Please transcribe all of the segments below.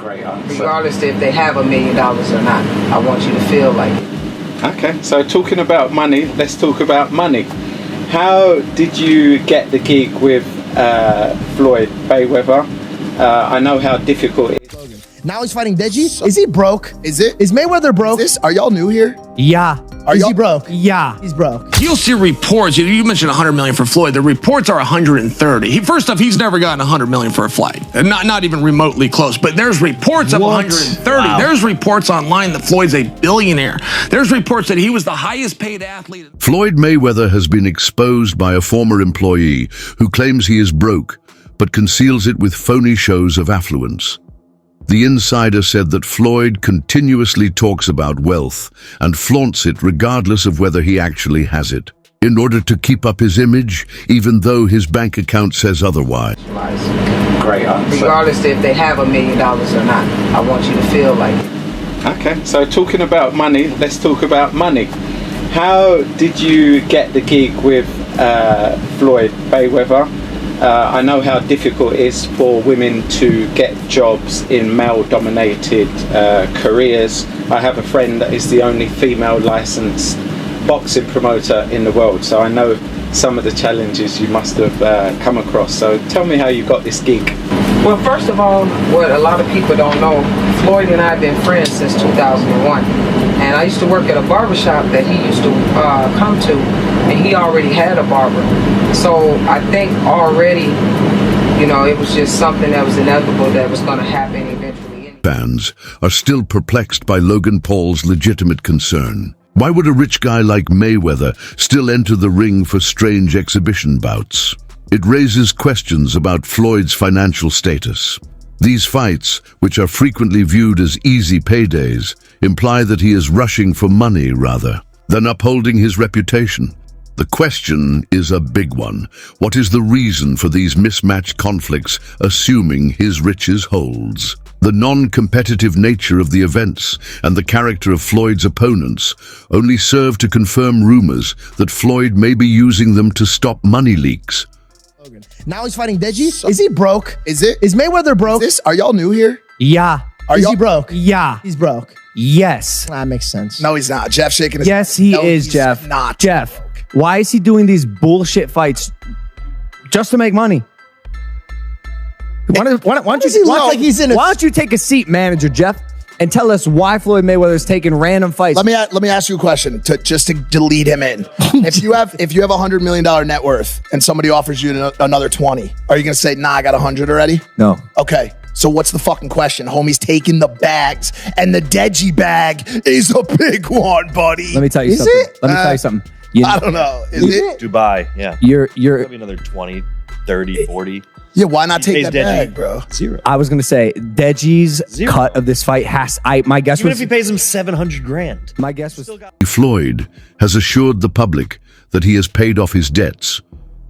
Great answer. Regardless if they have $1 million or not, I want you to feel like it. Okay, so talking about money, let's talk about money. How did you get the gig with Floyd Mayweather? I know how difficult it is. Now he's fighting Deji. Is he broke? Is Mayweather broke? Are y'all new here? Yeah. Is he broke? Yeah. He's broke. You'll see reports. You mentioned 100 million for Floyd. The reports are 130. First off, he's never gotten 100 million for a fight, and not even remotely close. But there's reports of 130. Wow. There's reports online that Floyd's a billionaire. There's reports that he was the highest paid athlete. Floyd Mayweather has been exposed by a former employee who claims he is broke, but conceals it with phony shows of affluence. The insider said that Floyd continuously talks about wealth and flaunts it regardless of whether he actually has it, in order to keep up his image, even though his bank account says otherwise. Great answer. Regardless if they have $1 million or not, I want you to feel like it. Okay, so talking about money, let's talk about money. How did you get the gig with Floyd Mayweather? I know how difficult it is for women to get jobs in male-dominated careers. I have a friend that is the only female licensed boxing promoter in the world, so I know some of the challenges you must have come across. So tell me how you got this gig. Well, first of all, what a lot of people don't know, Floyd and I have been friends since 2001. And I used to work at a barbershop that he used to come to, and he already had a barber. So I think already, it was just something that was inevitable that was going to happen eventually. Fans are still perplexed by Logan Paul's legitimate concern. Why would a rich guy like Mayweather still enter the ring for strange exhibition bouts? It raises questions about Floyd's financial status. These fights, which are frequently viewed as easy paydays, imply that he is rushing for money rather than upholding his reputation. The question is a big one. What is the reason for these mismatched conflicts, assuming his riches holds? The non-competitive nature of the events and the character of Floyd's opponents only serve to confirm rumors that Floyd may be using them to stop money leaks. Now he's fighting Deji. Is he broke? Is Mayweather broke? Are y'all new here? Yeah. Is he broke? Yeah. He's broke. Yes. That makes sense. No, he's not. Jeff shaking his Yes, he is, Jeff. Not. Jeff, why is he doing these bullshit fights just to make money? Why don't you take a seat, manager Jeff, and tell us why Floyd Mayweather is taking random fights? Let me ask you a question just to lead him in. if you have $100 million net worth and somebody offers you another 20, are you gonna say, nah, I got 100 already? No. Okay. So what's the fucking question? Homie's taking the bags, and the Deji bag is a big one, buddy. Let me tell you something. I don't know. Is it? Dubai, yeah. You're Maybe another 20, 30, 40. Yeah, why not take that Deji bag, bro? 0. I was gonna say Deji's cut of this fight my guess Even was if he pays him $700,000. my guess was Floyd has assured the public that he has paid off his debts,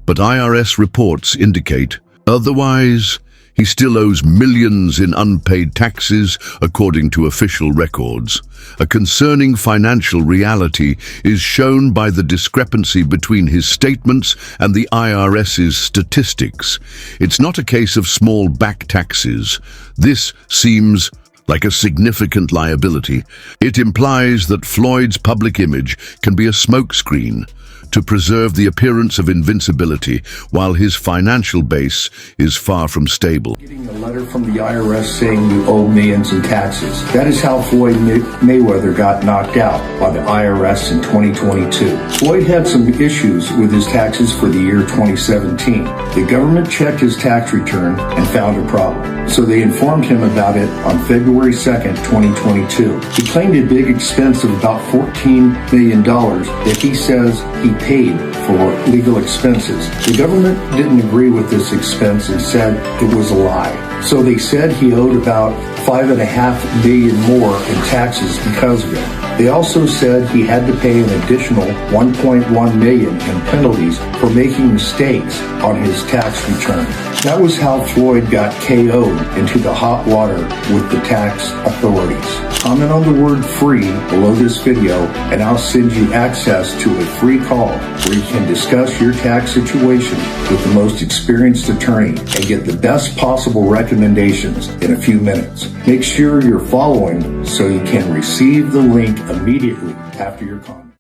but IRS reports indicate otherwise. He still owes millions in unpaid taxes, according to official records. A concerning financial reality is shown by the discrepancy between his statements and the IRS's statistics. It's not a case of small back taxes. This seems like a significant liability. It implies that Floyd's public image can be a smokescreen to preserve the appearance of invincibility, while his financial base is far from stable. Getting a letter from the IRS saying you owe millions in taxes. That is how Floyd Mayweather got knocked out by the IRS in 2022. Floyd had some issues with his taxes for the year 2017. The government checked his tax return and found a problem. So they informed him about it on February 2nd, 2022. He claimed a big expense of about $14 million that he says he paid for legal expenses. The government didn't agree with this expense and said it was a lie. So they said he owed about $5.5 million more in taxes because of it. They also said he had to pay an additional $1.1 million in penalties for making mistakes on his tax return. That was how Floyd got KO'd into the hot water with the tax authorities. Comment on the word free below this video and I'll send you access to a free call where you can discuss your tax situation with the most experienced attorney and get the best possible recommendation recommendations in a few minutes. Make sure you're following so you can receive the link immediately after your comment.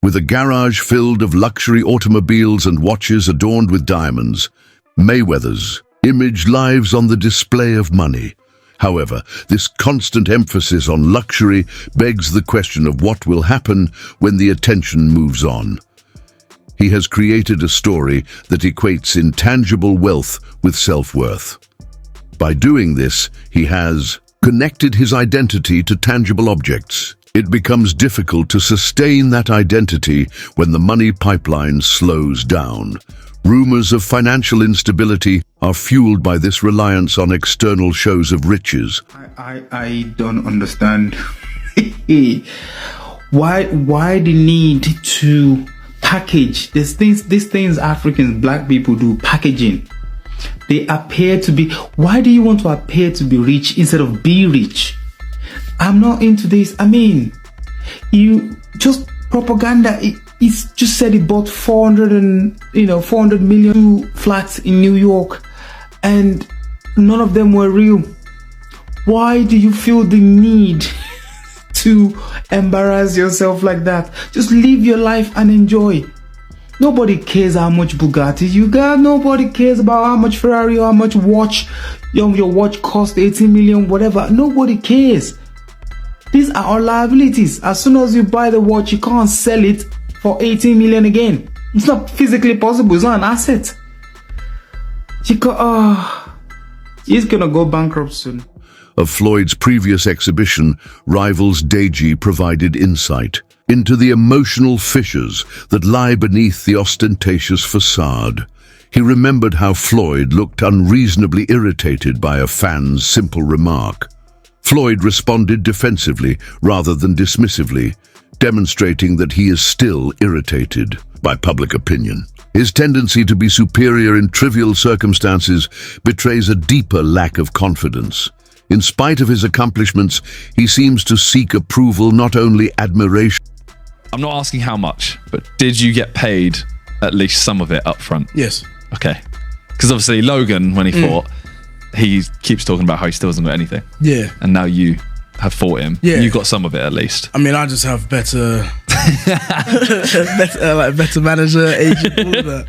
With a garage filled of luxury automobiles and watches adorned with diamonds, Mayweather's image lives on the display of money. However, this constant emphasis on luxury begs the question of what will happen when the attention moves on. He has created a story that equates intangible wealth with self-worth. By doing this, he has connected his identity to tangible objects. It becomes difficult to sustain that identity when the money pipeline slows down. Rumors of financial instability are fueled by this reliance on external shows of riches. I don't understand why the need to package these things Africans, black people do, packaging. They appear to be, why do you want to appear to be rich instead of be rich? I'm not into this. I mean, you just propaganda. It's just said he bought 400 million flats in New York, and none of them were real. Why do you feel the need to embarrass yourself like that? Just live your life and enjoy. Nobody cares how much Bugatti you got. Nobody cares about how much Ferrari or how much watch your watch cost, 18 million, whatever. Nobody cares. These are all liabilities. As soon as you buy the watch, you can't sell it for 18 million again. It's not physically possible. It's not an asset. He's gonna go bankrupt soon. Of Floyd's previous exhibition, rivals Deji provided insight into the emotional fissures that lie beneath the ostentatious facade. He remembered how Floyd looked unreasonably irritated by a fan's simple remark. Floyd responded defensively rather than dismissively, demonstrating that he is still irritated by public opinion. His tendency to be superior in trivial circumstances betrays a deeper lack of confidence. In spite of his accomplishments, he seems to seek approval, not only admiration. I'm not asking how much, but did you get paid at least some of it up front? Yes. Okay. Because obviously Logan, when he fought, he keeps talking about how he still hasn't got anything. Yeah. And now you have fought him. Yeah. You got some of it at least. I mean, I just have better better manager, agent, all of that.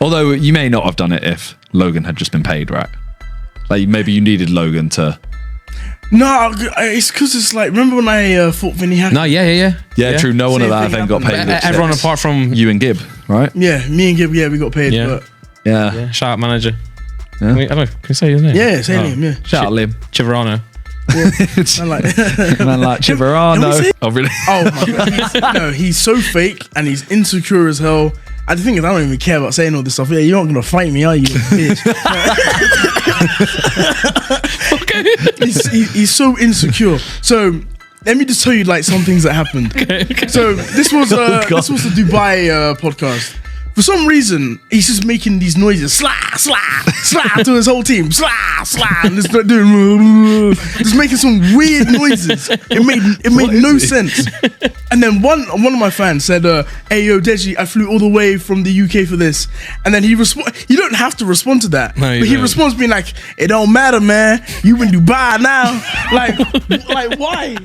Although you may not have done it if Logan had just been paid, right? Like maybe you needed Logan to... No, it's because it's like, remember when I fought Vinny Hackett? No, yeah, true. No one at that event got paid. Everyone apart from you and Gib, right? Yeah, me and Gib, we got paid. Yeah. But Yeah. shout out manager. Yeah. I don't know, can you say his name? yeah, say him, yeah. Shout out Lim. Chiverano. Man like Chiverano. Oh, really? Oh my god. He's so fake and he's insecure as hell. And the thing is, I don't even care about saying all this stuff. Yeah, you're not gonna fight me, are you, bitch? Okay. He's so insecure. So let me just tell you like some things that happened. Okay. So this was the Dubai podcast. For some reason, he's just making these noises, slah, slah, slah, to his whole team, slah, slah, and just doing, just making some weird noises. It made no sense. And then one of my fans said, "Hey yo, Deji, I flew all the way from the UK for this." And then he you don't have to respond to that, no, but he responds being like, "It don't matter, man. You in Dubai now." like why?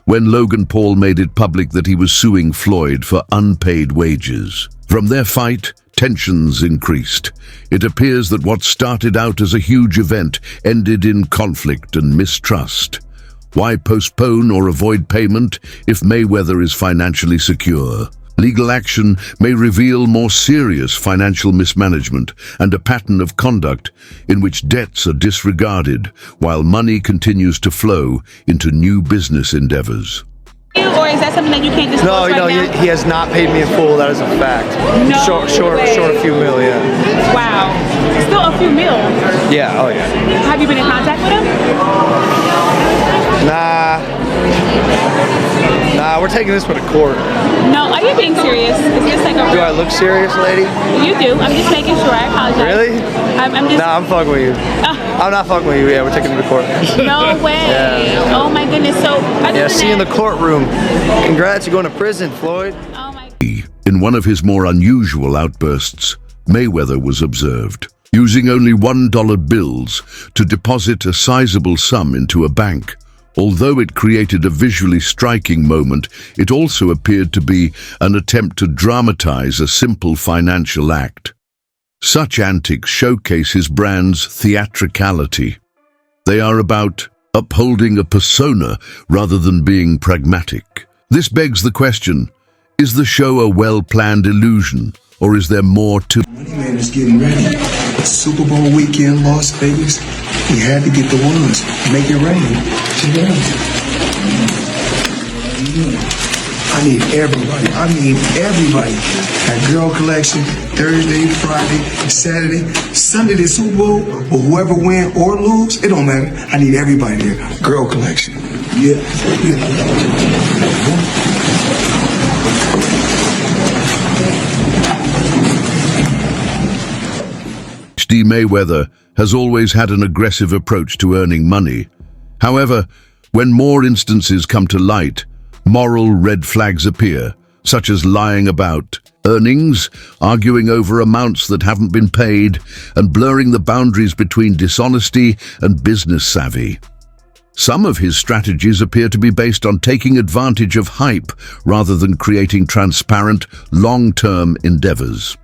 When Logan Paul made it public that he was suing Floyd for unpaid wages. From their fight, tensions increased. It appears that what started out as a huge event ended in conflict and mistrust. Why postpone or avoid payment if Mayweather is financially secure? Legal action may reveal more serious financial mismanagement and a pattern of conduct in which debts are disregarded while money continues to flow into new business endeavors. Or is that something that you can't disclose right now? He has not paid me in full. That is a fact. No short a few mil, yeah. Wow. Still a few mil. Yeah, oh yeah. Have you been in contact with him? Nah, we're taking this one to court. No, are you being serious? Is this like a... Do I look serious, lady? You do. I'm just making sure. I apologize. Really? I'm just... Nah, I'm fucking with you. I'm not fucking with you. Yeah, we're taking him to court. No way. Yeah. Oh my goodness. So... Yeah, see you in the courtroom. Congrats, you're going to prison, Floyd. Oh my... In one of his more unusual outbursts, Mayweather was observed using only $1 bills to deposit a sizable sum into a bank. Although it created a visually striking moment, it also appeared to be an attempt to dramatize a simple financial act. Such antics showcase his brand's theatricality. They are about upholding a persona rather than being pragmatic. This begs the question, is the show a well-planned illusion, or is there more to it? Money Man is getting ready. It's Super Bowl weekend, Las Vegas. He had to get the ones. Make it rain. I need everybody. That girl collection, Thursday, Friday, Saturday, Sunday, the Super Bowl, or whoever win or lose, it don't matter. I need everybody there. Girl collection. Yeah. Mayweather has always had an aggressive approach to earning money. However, when more instances come to light, moral red flags appear, such as lying about earnings, arguing over amounts that haven't been paid, and blurring the boundaries between dishonesty and business savvy. Some of his strategies appear to be based on taking advantage of hype rather than creating transparent, long-term endeavors.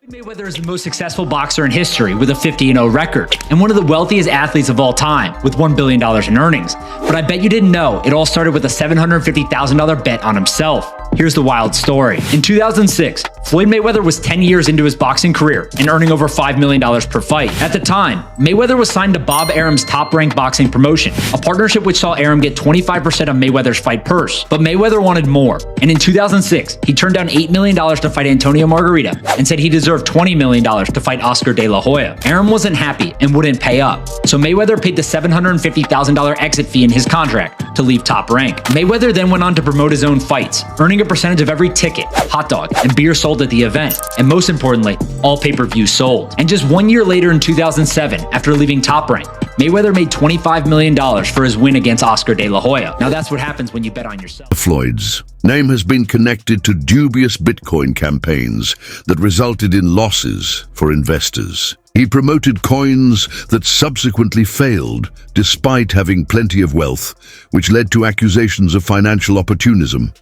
Mayweather is the most successful boxer in history with a 50-0 record and one of the wealthiest athletes of all time with $1 billion in earnings. But I bet you didn't know it all started with a $750,000 bet on himself. Here's the wild story. In 2006, Floyd Mayweather was 10 years into his boxing career and earning over $5 million per fight. At the time, Mayweather was signed to Bob Arum's Top Rank boxing promotion, a partnership which saw Arum get 25% of Mayweather's fight purse. But Mayweather wanted more, and in 2006, he turned down $8 million to fight Antonio Margarita and said he deserved $20 million to fight Oscar De La Hoya. Arum wasn't happy and wouldn't pay up, so Mayweather paid the $750,000 exit fee in his contract to leave Top Rank. Mayweather then went on to promote his own fights, earning a percentage of every ticket, hot dog, and beer sold at the event, and most importantly, all pay-per-views sold. And just 1 year later in 2007, after leaving Top Rank, Mayweather made $25 million for his win against Oscar De La Hoya. Now that's what happens when you bet on yourself. Floyd's name has been connected to dubious Bitcoin campaigns that resulted in losses for investors. He promoted coins that subsequently failed despite having plenty of wealth, which led to accusations of financial opportunism.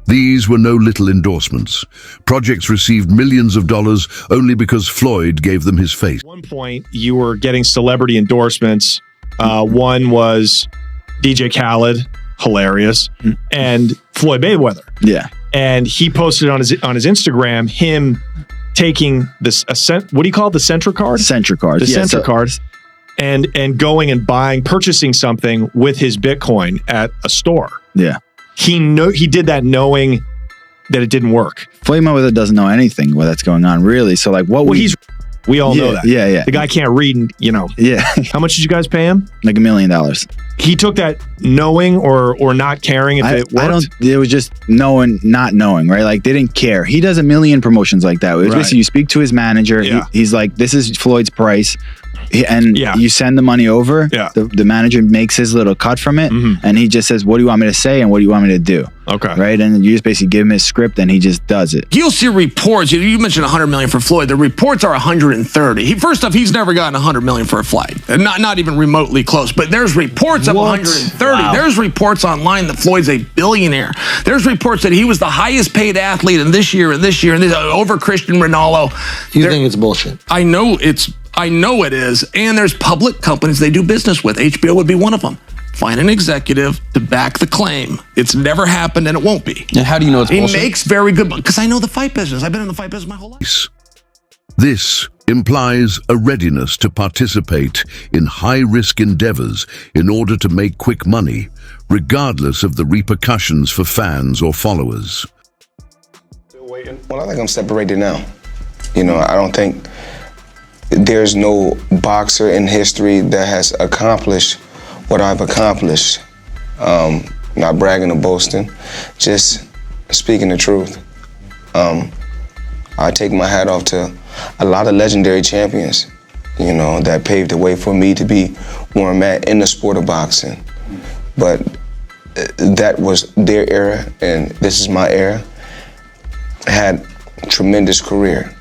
These were no little endorsements. Projects received millions of dollars only because Floyd gave them his face. At one point, you were getting celebrity endorsements. One was DJ Khaled, hilarious, and Floyd Mayweather. Yeah. And he posted on his Instagram him taking this what do you call it? The Centra card? Centra card. The Centra cards. And going and purchasing something with his Bitcoin at a store. Yeah. He did that knowing that it didn't work. Floyd Mayweather doesn't know anything that's going on, really. So, like, what we all know that. Yeah. The guy can't read, Yeah. How much did you guys pay him? Like $1 million. He took that knowing or not caring if it worked? It was just knowing, not knowing, right? Like, they didn't care. He does a million promotions like that. It was basically, you speak to his manager. Yeah. He's like, this is Floyd's price. And you send the money over. Yeah. The manager makes his little cut from it. And he just says, what do you want me to say? And what do you want me to do? Okay. Right. And you just basically give him his script and he just does it. You'll see reports. You mentioned $100 million for Floyd. The reports are 130. First off, he's never gotten $100 million for a flight. Not even remotely close. But there's reports of 130. Wow. There's reports online that Floyd's a billionaire. There's reports that he was the highest paid athlete in this year and over Cristiano Ronaldo. You think it's bullshit? I know it is. And there's public companies they do business with. HBO would be one of them. Find an executive to back the claim. It's never happened and it won't be. And how do you know it's bullshit? He makes very good money because I know the fight business. I've been in the fight business my whole life. This implies a readiness to participate in high-risk endeavors in order to make quick money, regardless of the repercussions for fans or followers. Well, I think I'm separated now. I don't think there's no boxer in history that has accomplished what I've accomplished. Not bragging or boasting, just speaking the truth. I take my hat off to a lot of legendary champions, that paved the way for me to be where I'm at in the sport of boxing. But that was their era, and this is my era. I had a tremendous career.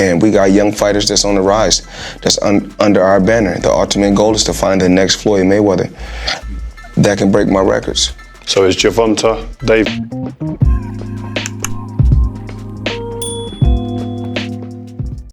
And we got young fighters that's on the rise, that's under our banner. The ultimate goal is to find the next Floyd Mayweather that can break my records. So is Gervonta Davis